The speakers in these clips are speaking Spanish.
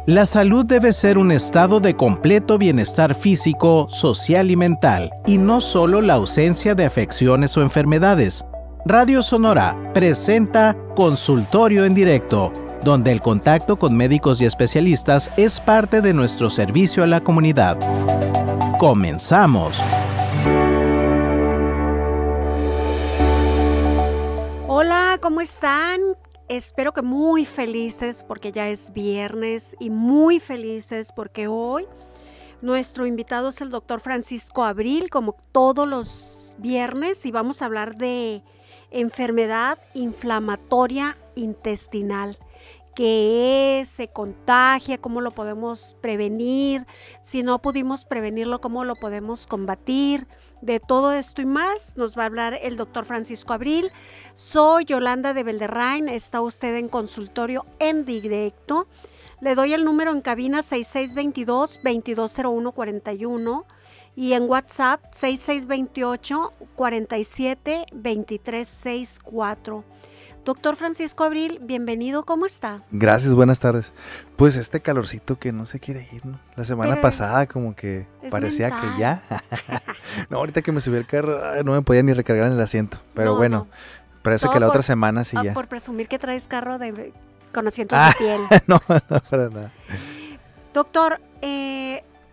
La salud debe ser un estado de completo bienestar físico, social y mental, y no solo la ausencia de afecciones o enfermedades. Radio Sonora presenta Consultorio en Directo, donde el contacto con médicos y especialistas es parte de nuestro servicio a la comunidad. ¡Comenzamos! Hola, ¿cómo están? Espero que muy felices porque ya es viernes y muy felices porque hoy nuestro invitado es el doctor Francisco Abril, como todos los viernes, y vamos a hablar de enfermedad inflamatoria intestinal. ¿Qué es? ¿Se contagia? ¿Cómo lo podemos prevenir? Si no pudimos prevenirlo, ¿cómo lo podemos combatir? De todo esto y más nos va a hablar el doctor Francisco Abril. Soy Yolanda de Belderrain, está usted en Consultorio en Directo. Le doy el número en cabina 6622-220141 y en WhatsApp 6628-472364. Doctor Francisco Abril, bienvenido, ¿cómo está? Gracias, buenas tardes. Pues este calorcito que no se quiere ir, ¿no? La semana pasada como que parecía mental. Que ya. No, ahorita que me subí al carro no me podía ni recargar en el asiento. Pero bueno, parece todo que la otra semana sí ya. Por presumir que traes carro con asientos de piel. No, para nada. Doctor,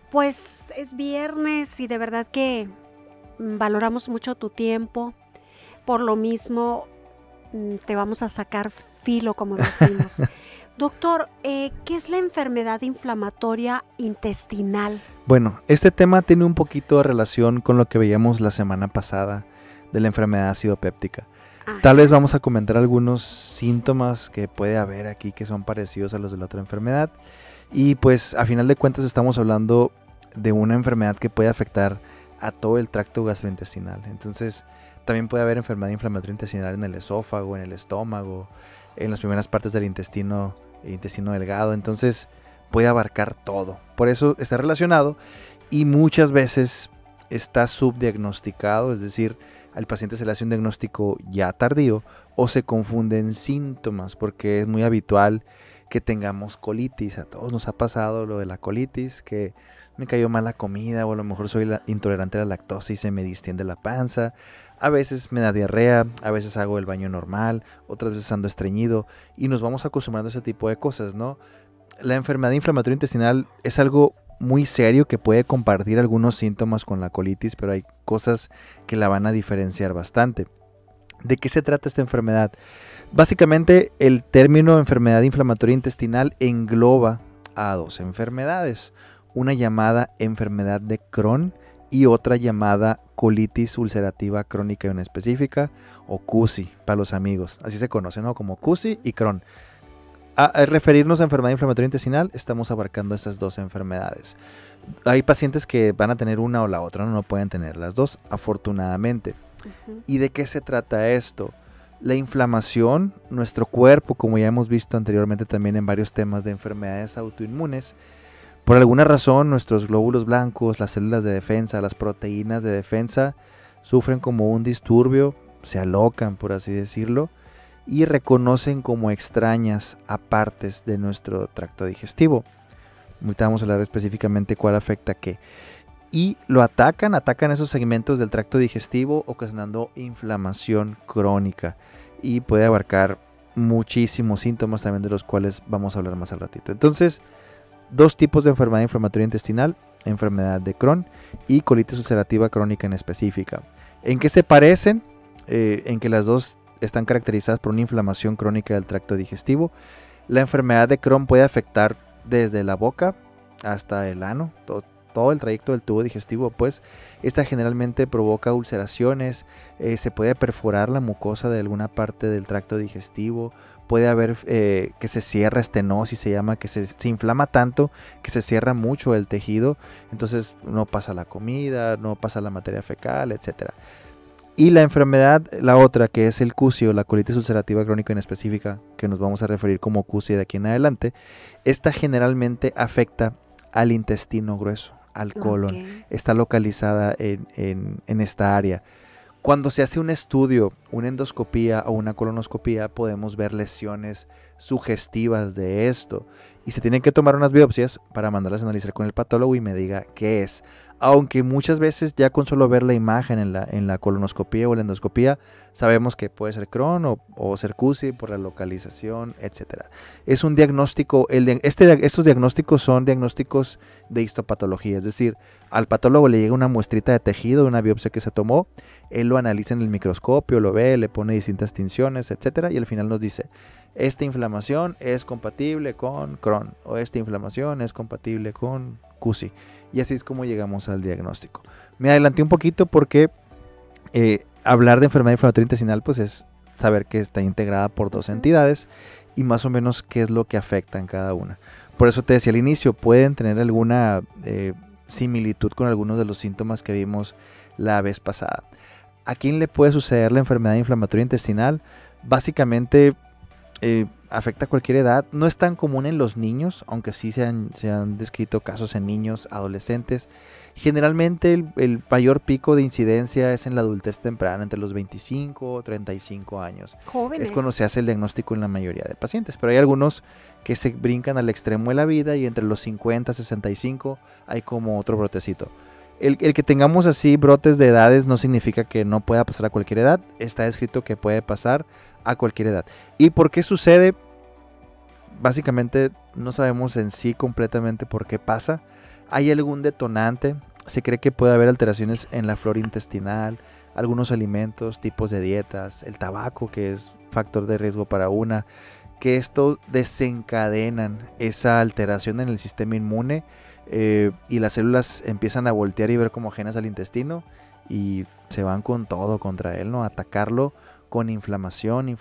pues es viernes y de verdad que valoramos mucho tu tiempo. Por lo mismo te vamos a sacar filo, como decimos. Doctor, ¿qué es la enfermedad inflamatoria intestinal? Bueno, este tema tiene un poquito de relación con lo que veíamos la semana pasada de la enfermedad ácido péptica. Ajá. Tal vez vamos a comentar algunos síntomas que puede haber aquí que son parecidos a los de la otra enfermedad. Y pues a final de cuentas estamos hablando de una enfermedad que puede afectar a todo el tracto gastrointestinal. Entonces también puede haber enfermedad inflamatoria intestinal en el esófago, en el estómago, en las primeras partes del intestino delgado. Entonces puede abarcar todo. Por eso está relacionado y muchas veces está subdiagnosticado, es decir, al paciente se le hace un diagnóstico ya tardío o se confunden síntomas porque es muy habitual que tengamos colitis. A todos nos ha pasado lo de la colitis, que me cayó mal la comida o a lo mejor soy intolerante a la lactosa y se me distiende la panza. A veces me da diarrea, a veces hago el baño normal, otras veces ando estreñido y nos vamos acostumbrando a ese tipo de cosas, ¿no? La enfermedad inflamatoria intestinal es algo muy serio que puede compartir algunos síntomas con la colitis, pero hay cosas que la van a diferenciar bastante. ¿De qué se trata esta enfermedad? Básicamente el término enfermedad inflamatoria intestinal engloba a dos enfermedades, una llamada enfermedad de Crohn y otra llamada colitis ulcerativa crónica inespecífica o CUSI para los amigos, así se conoce, ¿no? Como CUSI y Crohn. Al referirnos a enfermedad inflamatoria intestinal estamos abarcando estas dos enfermedades. Hay pacientes que van a tener una o la otra, no pueden tener las dos, afortunadamente. ¿Y de qué se trata esto? La inflamación, nuestro cuerpo, como ya hemos visto anteriormente también en varios temas de enfermedades autoinmunes, por alguna razón nuestros glóbulos blancos, las células de defensa, las proteínas de defensa sufren como un disturbio, se alocan por así decirlo, y reconocen como extrañas a partes de nuestro tracto digestivo. Ahorita vamos a hablar específicamente cuál afecta a qué. Y lo atacan esos segmentos del tracto digestivo ocasionando inflamación crónica y puede abarcar muchísimos síntomas también de los cuales vamos a hablar más al ratito. Entonces, dos tipos de enfermedad inflamatoria intestinal, enfermedad de Crohn y colitis ulcerativa crónica inespecífica. ¿En qué se parecen? En que las dos están caracterizadas por una inflamación crónica del tracto digestivo. La enfermedad de Crohn puede afectar desde la boca hasta el ano, todo el trayecto del tubo digestivo, pues esta generalmente provoca ulceraciones, se puede perforar la mucosa de alguna parte del tracto digestivo, puede haber que se cierra estenosis, se llama, que se inflama tanto que se cierra mucho el tejido, entonces no pasa la comida, no pasa la materia fecal, etcétera. Y la enfermedad, la otra, que es el CUSI o la colitis ulcerativa crónica inespecífica, que nos vamos a referir como CUSI de aquí en adelante, esta generalmente afecta al intestino grueso, al colon. Okay. Está localizada en esta área. Cuando se hace un estudio, una endoscopía o una colonoscopía, podemos ver lesiones sugestivas de esto. y se tienen que tomar unas biopsias para mandarlas a analizar con el patólogo y me diga qué es. Aunque muchas veces ya con solo ver la imagen en la colonoscopía o la endoscopía, sabemos que puede ser Crohn o ser CUSI por la localización, etc. Es un diagnóstico, estos diagnósticos son diagnósticos de histopatología, es decir, al patólogo le llega una muestrita de tejido de una biopsia que se tomó, él lo analiza en el microscopio, lo ve, le pone distintas tinciones, etc. y al final nos dice, esta inflamación es compatible con Crohn o esta inflamación es compatible con CUSI. Y así es como llegamos al diagnóstico. Me adelanté un poquito porque hablar de enfermedad inflamatoria intestinal pues es saber que está integrada por dos entidades y más o menos qué es lo que afecta en cada una. Por eso te decía al inicio, pueden tener alguna similitud con algunos de los síntomas que vimos la vez pasada. ¿A quién le puede suceder la enfermedad inflamatoria intestinal? Básicamente afecta a cualquier edad. No es tan común en los niños, aunque sí se han descrito casos en niños, adolescentes. Generalmente el mayor pico de incidencia es en la adultez temprana, entre los 25 o 35 años. Jóvenes. Es cuando se hace el diagnóstico en la mayoría de pacientes, pero hay algunos que se brincan al extremo de la vida y entre los 50 y 65 hay como otro brotecito. El que tengamos así brotes de edades no significa que no pueda pasar a cualquier edad. Está descrito que puede pasar a cualquier edad. ¿Y por qué sucede? Básicamente no sabemos en sí completamente por qué pasa. ¿Hay algún detonante? Se cree que puede haber alteraciones en la flora intestinal, algunos alimentos, tipos de dietas, el tabaco, que es factor de riesgo para una, que esto desencadenan esa alteración en el sistema inmune. Y las células empiezan a voltear y ver como ajenas al intestino y se van con todo contra él, ¿no? A atacarlo con inflamación.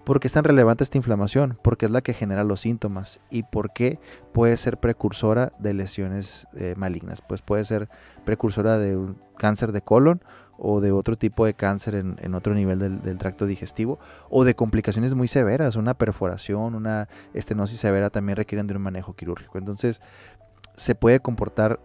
¿Por qué es tan relevante esta inflamación? Porque es la que genera los síntomas y porque puede ser precursora de lesiones malignas. Pues puede ser precursora de un cáncer de colon o de otro tipo de cáncer en otro nivel del tracto digestivo o de complicaciones muy severas. Una perforación, una estenosis severa también requieren de un manejo quirúrgico. Entonces se puede comportar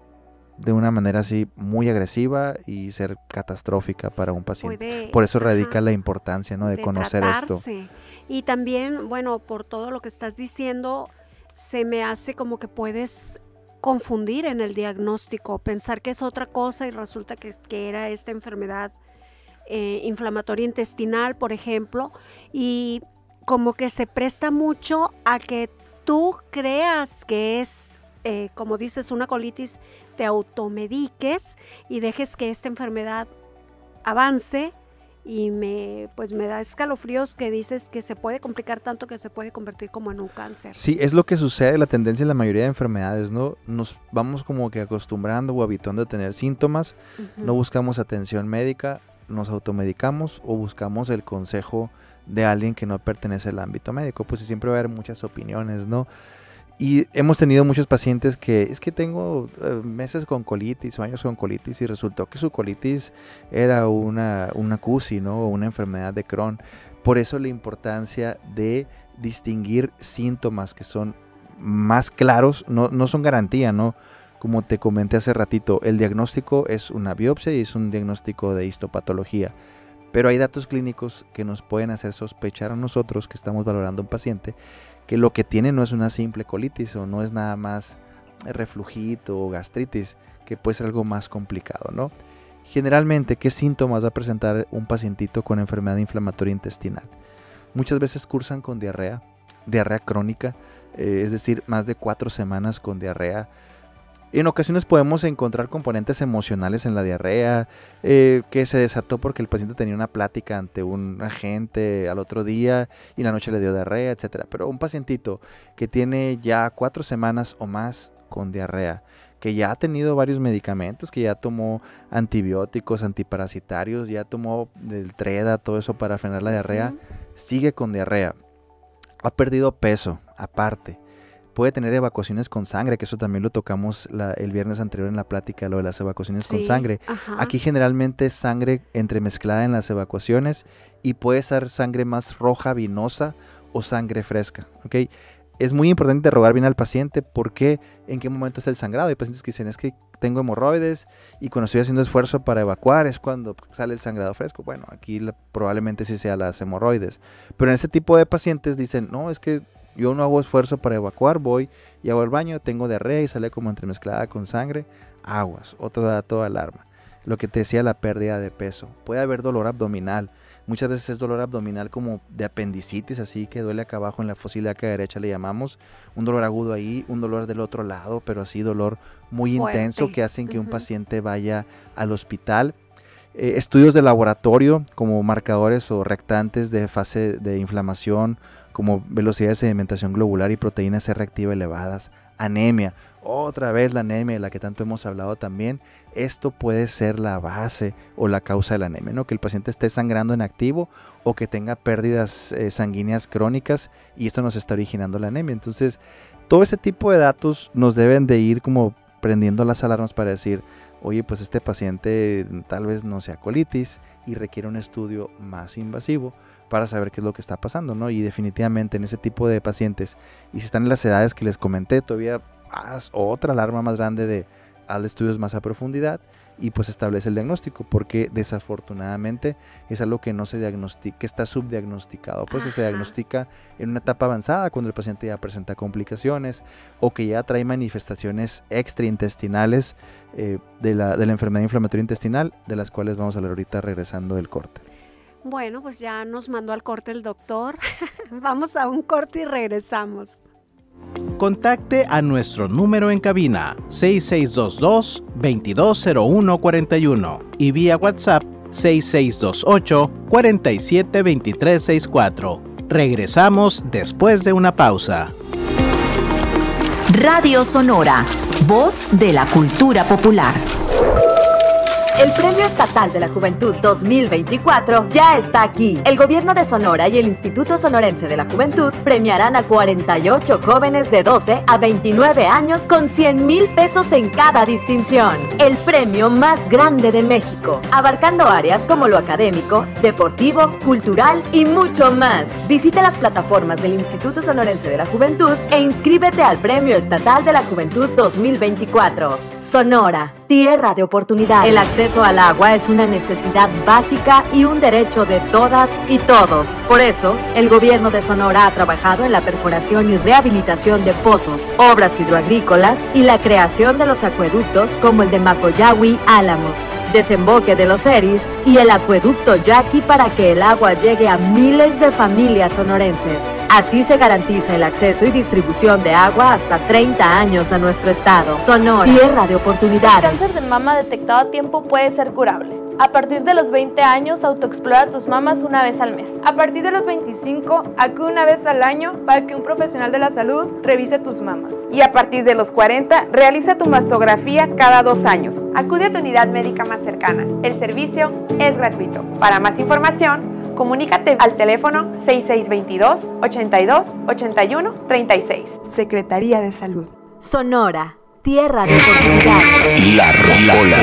de una manera así muy agresiva y ser catastrófica para un paciente. Por eso radica la importancia, ¿no?, de conocer tratarse. Esto. Y también, bueno, por todo lo que estás diciendo, se me hace como que puedes confundir en el diagnóstico, pensar que es otra cosa y resulta que era esta enfermedad inflamatoria intestinal, por ejemplo, y como que se presta mucho a que tú creas que es, como dices, una colitis, te automediques y dejes que esta enfermedad avance y me da escalofríos que dices que se puede complicar tanto que se puede convertir como en un cáncer. Sí, es lo que sucede, la tendencia en la mayoría de enfermedades, ¿no? Nos vamos como que acostumbrando o habituando a tener síntomas, no buscamos atención médica, nos automedicamos o buscamos el consejo de alguien que no pertenece al ámbito médico, pues siempre va a haber muchas opiniones, ¿no? Y hemos tenido muchos pacientes que es que tengo meses con colitis o años con colitis y resultó que su colitis era una CUSI, ¿no? O una enfermedad de Crohn. Por eso la importancia de distinguir síntomas que son más claros, no son garantía, ¿no? Como te comenté hace ratito, el diagnóstico es una biopsia y es un diagnóstico de histopatología. Pero hay datos clínicos que nos pueden hacer sospechar a nosotros que estamos valorando a un paciente que lo que tiene no es una simple colitis o no es nada más reflujito o gastritis, que puede ser algo más complicado, ¿no? Generalmente, ¿qué síntomas va a presentar un pacientito con enfermedad inflamatoria intestinal? Muchas veces cursan con diarrea crónica, es decir, más de 4 semanas con diarrea. En ocasiones podemos encontrar componentes emocionales en la diarrea, que se desató porque el paciente tenía una plática ante un agente al otro día y en la noche le dio diarrea, etc. Pero un pacientito que tiene ya 4 semanas o más con diarrea, que ya ha tenido varios medicamentos, que ya tomó antibióticos, antiparasitarios, ya tomó el Treda, todo eso para frenar la diarrea, sigue con diarrea, ha perdido peso aparte. Puede tener evacuaciones con sangre, que eso también lo tocamos el viernes anterior en la plática, lo de las evacuaciones con sangre. Aquí generalmente es sangre entremezclada en las evacuaciones y puede ser sangre más roja, vinosa o sangre fresca, ¿ok? Es muy importante interrogar bien al paciente porque en qué momento está el sangrado. Hay pacientes que dicen, es que tengo hemorroides y cuando estoy haciendo esfuerzo para evacuar es cuando sale el sangrado fresco. Bueno, aquí probablemente sí sea las hemorroides. Pero en ese tipo de pacientes dicen, no, es que Yo no hago esfuerzo para evacuar, voy y hago el baño, tengo diarrea y sale como entremezclada con sangre, aguas, otro dato de alarma. Lo que te decía, la pérdida de peso. Puede haber dolor abdominal. Muchas veces es dolor abdominal como de apendicitis, así que duele acá abajo en la fosa ilíaca derecha, le llamamos. Un dolor agudo ahí, un dolor del otro lado, pero así dolor muy intenso que hacen que un paciente vaya al hospital. Estudios de laboratorio como marcadores o reactantes de fase de inflamación, como velocidad de sedimentación globular y proteínas C reactiva elevadas, anemia. Otra vez la anemia de la que tanto hemos hablado también. Esto puede ser la base o la causa de la anemia, ¿no? Que el paciente esté sangrando en activo o que tenga pérdidas sanguíneas crónicas y esto nos está originando la anemia. Entonces, todo ese tipo de datos nos deben de ir como prendiendo las alarmas para decir, oye, pues este paciente tal vez no sea colitis y requiere un estudio más invasivo para saber qué es lo que está pasando, ¿no? Y definitivamente en ese tipo de pacientes, y si están en las edades que les comenté, todavía haz otra alarma más grande de haz estudios más a profundidad y pues establece el diagnóstico, porque desafortunadamente es algo que no se diagnostica, que está subdiagnosticado, pues se diagnostica en una etapa avanzada cuando el paciente ya presenta complicaciones o que ya trae manifestaciones extraintestinales de la enfermedad inflamatoria intestinal, de las cuales vamos a hablar ahorita regresando del corte. Bueno, pues ya nos mandó al corte el doctor. Vamos a un corte y regresamos. Contacte a nuestro número en cabina 6622-220141 y vía WhatsApp 6628-472364. Regresamos después de una pausa. Radio Sonora, voz de la cultura popular. El Premio Estatal de la Juventud 2024 ya está aquí. El Gobierno de Sonora y el Instituto Sonorense de la Juventud premiarán a 48 jóvenes de 12 a 29 años con 100,000 pesos en cada distinción. El premio más grande de México, abarcando áreas como lo académico, deportivo, cultural y mucho más. Visita las plataformas del Instituto Sonorense de la Juventud e inscríbete al Premio Estatal de la Juventud 2024. Sonora, tierra de oportunidades. El acceso al agua es una necesidad básica y un derecho de todas y todos. Por eso, el Gobierno de Sonora ha trabajado en la perforación y rehabilitación de pozos, obras hidroagrícolas y la creación de los acueductos como el de Macoyahui Álamos, Desemboque de los Eris y el acueducto Yaqui para que el agua llegue a miles de familias sonorenses. Así se garantiza el acceso y distribución de agua hasta 30 años a nuestro estado. Sonora, tierra de oportunidades. El cáncer de mama detectado a tiempo puede ser curable. A partir de los 20 años, autoexplora tus mamas una vez al mes. A partir de los 25, acude una vez al año para que un profesional de la salud revise tus mamas. Y a partir de los 40, realiza tu mastografía cada 2 años. Acude a tu unidad médica más cercana. El servicio es gratuito. Para más información, comunícate al teléfono 6622-828136. Secretaría de Salud. Sonora, tierra de oportunidades. La Rocola.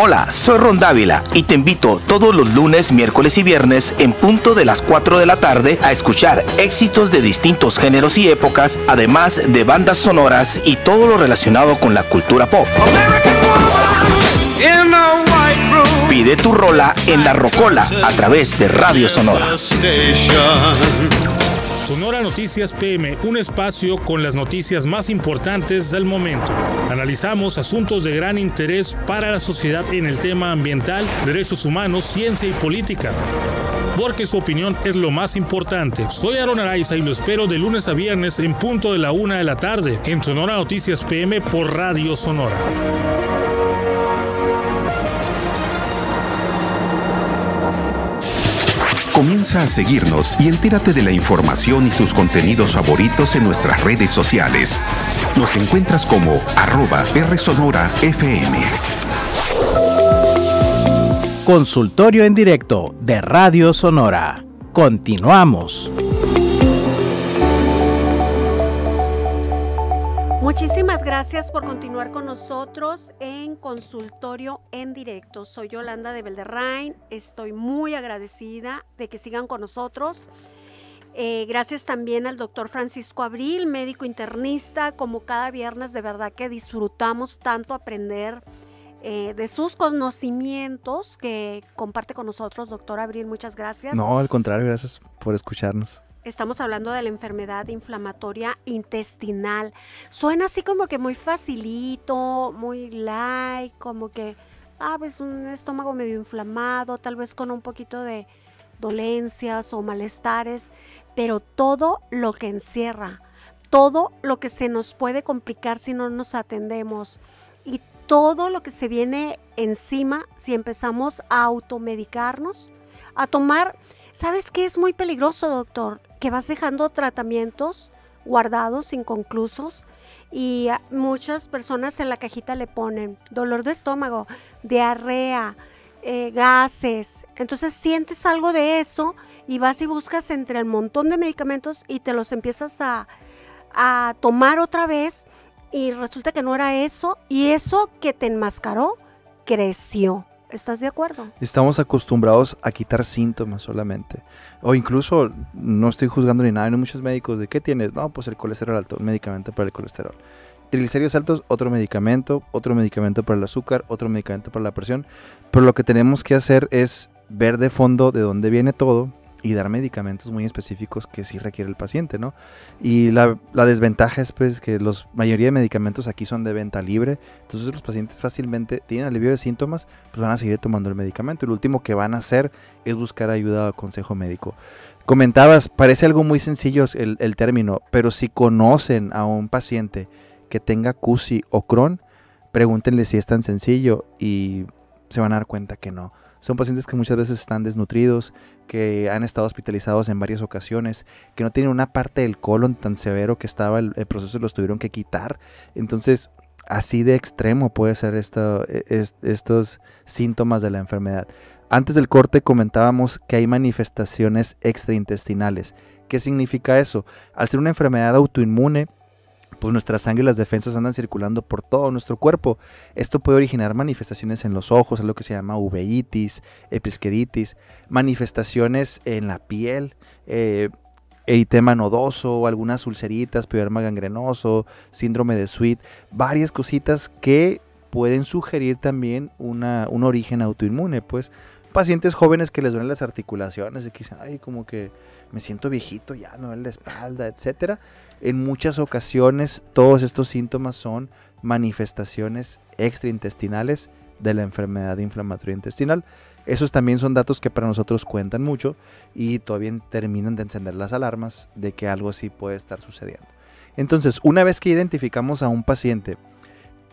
Hola, soy Ron Dávila y te invito todos los lunes, miércoles y viernes en punto de las 4 de la tarde a escuchar éxitos de distintos géneros y épocas, además de bandas sonoras y todo lo relacionado con la cultura pop. Pide tu rola en La Rocola a través de Radio Sonora. Sonora Noticias PM, un espacio con las noticias más importantes del momento. Analizamos asuntos de gran interés para la sociedad en el tema ambiental, derechos humanos, ciencia y política. Porque su opinión es lo más importante. Soy Aaron Araiza y lo espero de lunes a viernes en punto de la 1 de la tarde en Sonora Noticias PM por Radio Sonora. Comienza a seguirnos y entérate de la información y sus contenidos favoritos en nuestras redes sociales. Nos encuentras como @RSonoraFM. Consultorio en directo de Radio Sonora. Continuamos. Muchísimas gracias por continuar con nosotros en Consultorio en Directo. Soy Yolanda de Belderrain. Estoy muy agradecida de que sigan con nosotros. Gracias también al doctor Francisco Abril, médico internista. Como cada viernes, de verdad que disfrutamos tanto aprender de sus conocimientos que comparte con nosotros, doctor Abril. Muchas gracias. No, al contrario, gracias por escucharnos. Estamos hablando de la enfermedad inflamatoria intestinal. Suena así como que muy facilito, muy light, como que, pues un estómago medio inflamado, tal vez con un poquito de dolencias o malestares, pero todo lo que encierra, todo lo que se nos puede complicar si no nos atendemos y todo lo que se viene encima si empezamos a automedicarnos, a tomar. ¿Sabes qué es muy peligroso, doctor? Que vas dejando tratamientos guardados, inconclusos, y muchas personas en la cajita le ponen dolor de estómago, diarrea, gases. Entonces sientes algo de eso y vas y buscas entre el montón de medicamentos y te los empiezas a tomar otra vez y resulta que no era eso, y eso que te enmascaró creció. ¿Estás de acuerdo? Estamos acostumbrados a quitar síntomas solamente. O incluso, no estoy juzgando ni nada, hay muchos médicos de ¿qué tienes? No, pues el colesterol alto, un medicamento para el colesterol. Triglicéridos altos, otro medicamento para el azúcar, otro medicamento para la presión. Pero lo que tenemos que hacer es ver de fondo de dónde viene todo y dar medicamentos muy específicos que sí requiere el paciente, ¿no? Y la desventaja es pues que la mayoría de medicamentos aquí son de venta libre, entonces los pacientes fácilmente tienen alivio de síntomas, pues van a seguir tomando el medicamento y lo último que van a hacer es buscar ayuda o consejo médico. Comentabas, parece algo muy sencillo el término, pero si conocen a un paciente que tenga CUSI o Crohn, pregúntenle si es tan sencillo y se van a dar cuenta que no. Son pacientes que muchas veces están desnutridos, que han estado hospitalizados en varias ocasiones, que no tienen una parte del colon tan severo que estaba el proceso, los tuvieron que quitar. Entonces, así de extremo puede ser estos síntomas de la enfermedad. Antes del corte comentábamos que hay manifestaciones extraintestinales. ¿Qué significa eso? Al ser una enfermedad autoinmune, pues nuestra sangre y las defensas andan circulando por todo nuestro cuerpo. Esto puede originar manifestaciones en los ojos, es lo que se llama uveitis, episcleritis, manifestaciones en la piel, eritema nodoso, o algunas ulceritas, pioderma gangrenoso, síndrome de Sweet, varias cositas que pueden sugerir también un origen autoinmune, pues. Pacientes jóvenes que les duelen las articulaciones y que dicen, ay, como que me siento viejito, ya no duele la espalda, etcétera. En muchas ocasiones todos estos síntomas son manifestaciones extraintestinales de la enfermedad inflamatoria intestinal. Esos también son datos que para nosotros cuentan mucho y todavía terminan de encender las alarmas de que algo así puede estar sucediendo. Entonces, una vez que identificamos a un paciente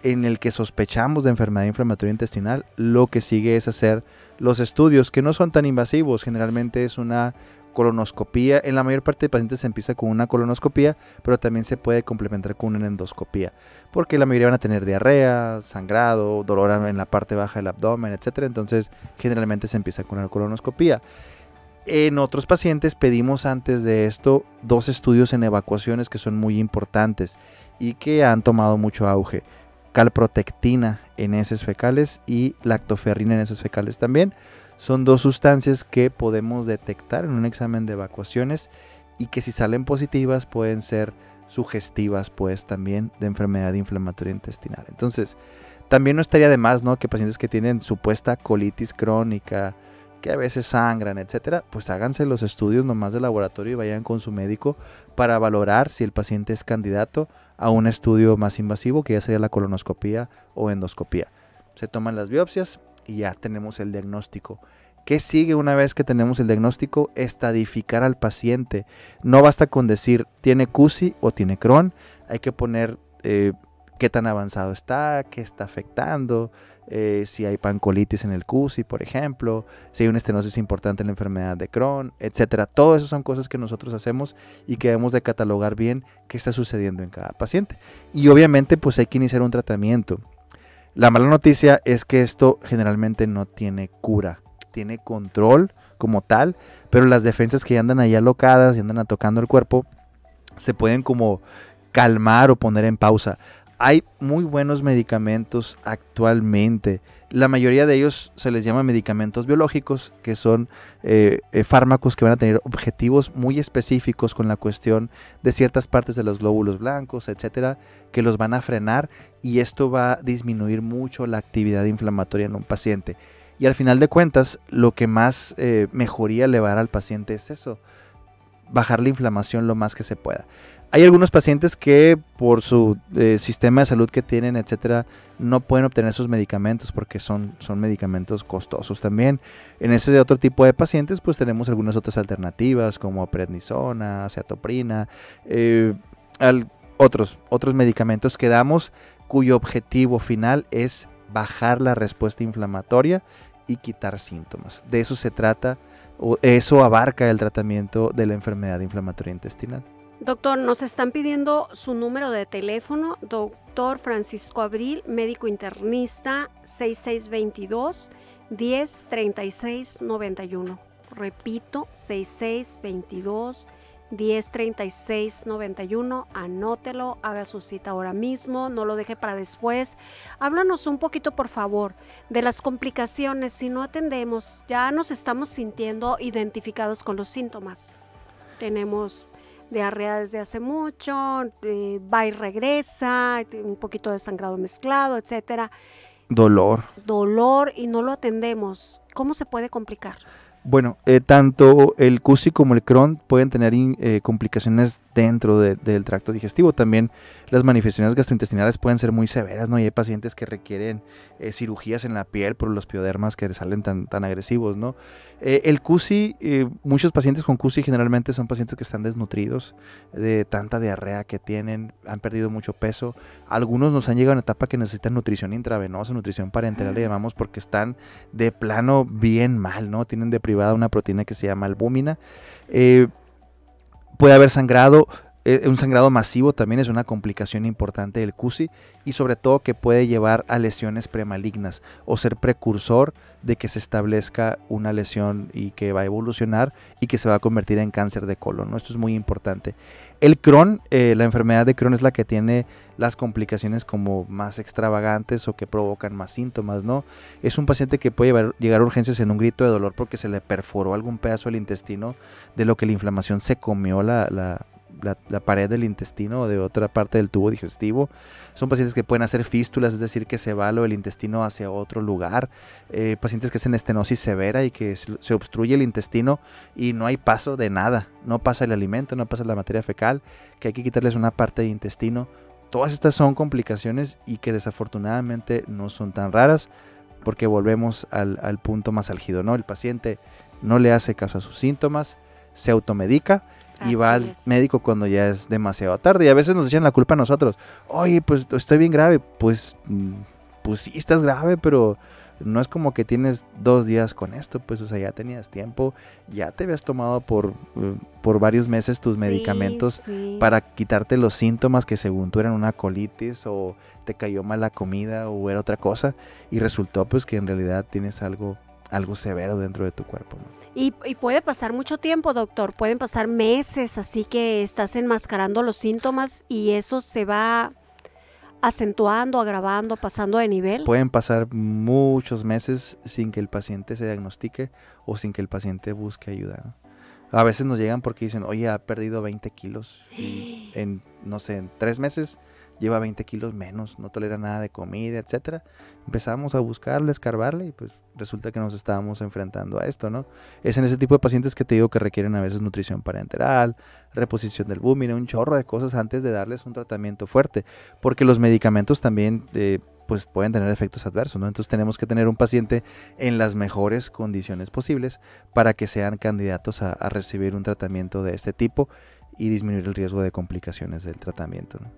en el que sospechamos de enfermedad inflamatoria intestinal, lo que sigue es hacer los estudios que no son tan invasivos. Generalmente es una colonoscopía. En la mayor parte de pacientes se empieza con una colonoscopía, pero también se puede complementar con una endoscopía, porque la mayoría van a tener diarrea, sangrado, dolor en la parte baja del abdomen, etcétera. Entonces generalmente se empieza con una colonoscopía. En otros pacientes pedimos antes de esto 2 estudios en evacuaciones que son muy importantes y que han tomado mucho auge: calprotectina en heces fecales y lactoferrina en heces fecales también. Son 2 sustancias que podemos detectar en un examen de evacuaciones y que si salen positivas pueden ser sugestivas pues también de enfermedad inflamatoria intestinal. Entonces también no estaría de más, ¿no?, que pacientes que tienen supuesta colitis crónica, que a veces sangran, etcétera, pues háganse los estudios nomás de laboratorio y vayan con su médico para valorar si el paciente es candidato a un estudio más invasivo, que ya sería la colonoscopía o endoscopía. Se toman las biopsias y ya tenemos el diagnóstico. ¿Qué sigue una vez que tenemos el diagnóstico? Estadificar al paciente. No basta con decir tiene CUSI o tiene Crohn, hay que poner qué tan avanzado está, qué está afectando, si hay pancolitis en el CUSI, por ejemplo, si hay una estenosis importante en la enfermedad de Crohn, etcétera. Todo eso son cosas que nosotros hacemos y que debemos de catalogar bien qué está sucediendo en cada paciente. Y obviamente pues hay que iniciar un tratamiento. La mala noticia es que esto generalmente no tiene cura, tiene control como tal, pero las defensas que ya andan ahí alocadas y andan tocando el cuerpo se pueden como calmar o poner en pausa. Hay muy buenos medicamentos actualmente La mayoría de ellos se les llama medicamentos biológicos, que son fármacos que van a tener objetivos muy específicos con la cuestión de ciertas partes de los glóbulos blancos, etcétera, que los van a frenar, y esto va a disminuir mucho la actividad inflamatoria en un paciente. Y al final de cuentas, lo que más mejoría le va a dar al paciente es eso, bajar la inflamación lo más que se pueda. Hay algunos pacientes que por su sistema de salud que tienen, etcétera, no pueden obtener sus medicamentos porque son medicamentos costosos también. En ese otro tipo de pacientes pues tenemos algunas otras alternativas como prednisona, acetoprina, otros medicamentos que damos cuyo objetivo final es bajar la respuesta inflamatoria y quitar síntomas. De eso se trata, o eso abarca el tratamiento de la enfermedad inflamatoria intestinal. Doctor, nos están pidiendo su número de teléfono, doctor Francisco Abril, médico internista, 6622-103691. Repito, 6622-103691. Anótelo, haga su cita ahora mismo, no lo deje para después. Háblanos un poquito, por favor, de las complicaciones. Si no atendemos, ya nos estamos sintiendo identificados con los síntomas. Tenemos diarrea desde hace mucho, va y regresa, un poquito de sangrado mezclado, etcétera. Dolor y no lo atendemos. ¿Cómo se puede complicar? Bueno, tanto el CUSI como el Crohn pueden tener complicaciones dentro del tracto digestivo. También las manifestaciones gastrointestinales pueden ser muy severas, ¿no? Y hay pacientes que requieren cirugías en la piel por los piodermas que salen tan agresivos, ¿no? El CUSI, muchos pacientes con CUSI generalmente son pacientes que están desnutridos de tanta diarrea que tienen, han perdido mucho peso. Algunos nos han llegado a una etapa que necesitan nutrición intravenosa, nutrición parenteral le llamamos, porque están de plano bien mal, ¿no? Tienen deprivada una proteína que se llama albúmina. Puede haber sangrado. Un sangrado masivo también es una complicación importante del CUSI, y sobre todo que puede llevar a lesiones premalignas o ser precursor de que se establezca una lesión y que va a evolucionar y que se va a convertir en cáncer de colon, ¿no? Esto es muy importante. El Crohn, la enfermedad de Crohn es la que tiene las complicaciones como más extravagantes o que provocan más síntomas, ¿no? Es un paciente que puede llegar a urgencias en un grito de dolor porque se le perforó algún pedazo del intestino de lo que la inflamación se comió la pared del intestino o de otra parte del tubo digestivo. Son pacientes que pueden hacer fístulas, es decir, que se va lo del intestino hacia otro lugar. Pacientes que hacen estenosis severa y que se obstruye el intestino y no hay paso de nada. No pasa el alimento, no pasa la materia fecal, que hay que quitarles una parte de intestino. Todas estas son complicaciones y que desafortunadamente no son tan raras, porque volvemos al punto más álgido, ¿no? El paciente no le hace caso a sus síntomas, se automedica y va al médico cuando ya es demasiado tarde, y a veces nos echan la culpa a nosotros. Oye, pues estoy bien grave. Pues sí estás grave, pero no es como que tienes 2 días con esto, pues, o sea, ya tenías tiempo, ya te habías tomado por varios meses tus medicamentos para quitarte los síntomas que según tú eran una colitis o te cayó mal la comida o era otra cosa, y resultó pues que en realidad tienes algo severo dentro de tu cuerpo, ¿no? Y puede pasar mucho tiempo, doctor, pueden pasar meses, así que estás enmascarando los síntomas y eso se va acentuando, agravando, pasando de nivel. Pueden pasar muchos meses sin que el paciente se diagnostique o sin que el paciente busque ayuda, ¿no? A veces nos llegan porque dicen, oye, ha perdido 20 kilos y en 3 meses lleva 20 kilos menos, no tolera nada de comida, etcétera. Empezamos a buscarle, a escarbarle y pues resulta que nos estábamos enfrentando a esto, ¿no? Es en ese tipo de pacientes que te digo que requieren a veces nutrición parenteral, reposición del albúmina, un chorro de cosas antes de darles un tratamiento fuerte, porque los medicamentos también pues pueden tener efectos adversos, ¿no? Entonces tenemos que tener un paciente en las mejores condiciones posibles para que sean candidatos a recibir un tratamiento de este tipo y disminuir el riesgo de complicaciones del tratamiento, ¿no?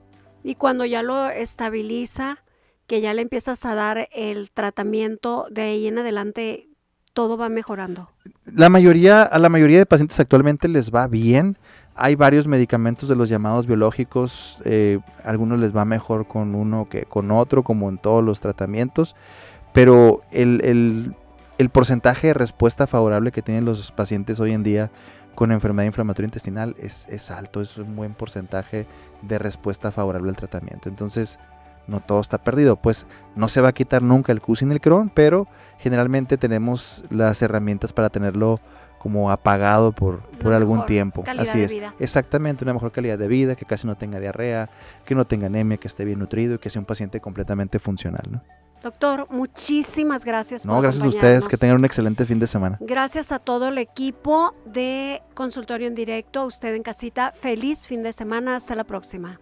Y cuando ya lo estabiliza, que ya le empiezas a dar el tratamiento, de ahí en adelante todo va mejorando. A la mayoría de pacientes actualmente les va bien. Hay varios medicamentos de los llamados biológicos, algunos les va mejor con uno que con otro, como en todos los tratamientos, pero el porcentaje de respuesta favorable que tienen los pacientes hoy en día con enfermedad inflamatoria intestinal es alto, es un buen porcentaje de respuesta favorable al tratamiento. Entonces, no todo está perdido. Pues no se va a quitar nunca el Q sin el Crohn, pero generalmente tenemos las herramientas para tenerlo como apagado por algún tiempo. Así es. Vida. Exactamente, una mejor calidad de vida, que casi no tenga diarrea, que no tenga anemia, que esté bien nutrido y que sea un paciente completamente funcional, ¿no? Doctor, muchísimas gracias por gracias a ustedes, que tengan un excelente fin de semana. Gracias a todo el equipo de Consultorio en Directo, a usted en casita, feliz fin de semana, hasta la próxima.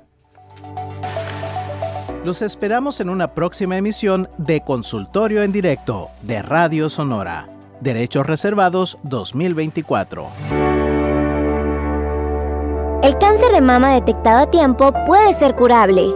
Los esperamos en una próxima emisión de Consultorio en Directo de Radio Sonora. Derechos Reservados 2024. El cáncer de mama detectado a tiempo puede ser curable.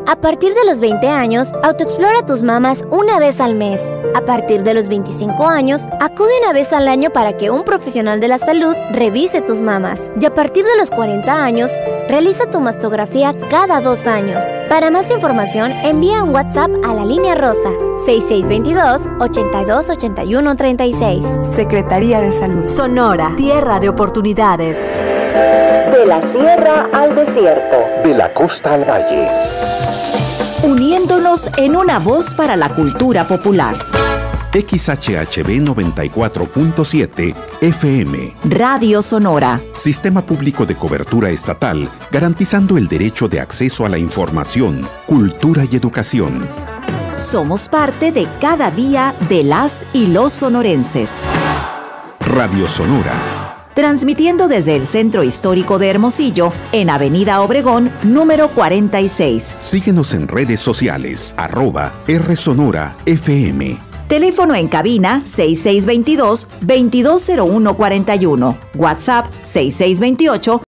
A partir de los 20 años, autoexplora tus mamas una vez al mes. A partir de los 25 años, acude una vez al año para que un profesional de la salud revise tus mamas. Y a partir de los 40 años, realiza tu mastografía cada 2 años. Para más información, envía un WhatsApp a la línea rosa 6622-828136. Secretaría de Salud. Sonora, tierra de oportunidades. De la sierra al desierto. De la costa al valle. Uniéndonos en una voz para la cultura popular. XHHB 94.7 FM. Radio Sonora. Sistema público de cobertura estatal, garantizando el derecho de acceso a la información, cultura y educación. Somos parte de cada día de las y los sonorenses. Radio Sonora. Transmitiendo desde el Centro Histórico de Hermosillo, en Avenida Obregón, número 46. Síguenos en redes sociales, @RSonoraFM. Teléfono en cabina 6622-220141. WhatsApp 6628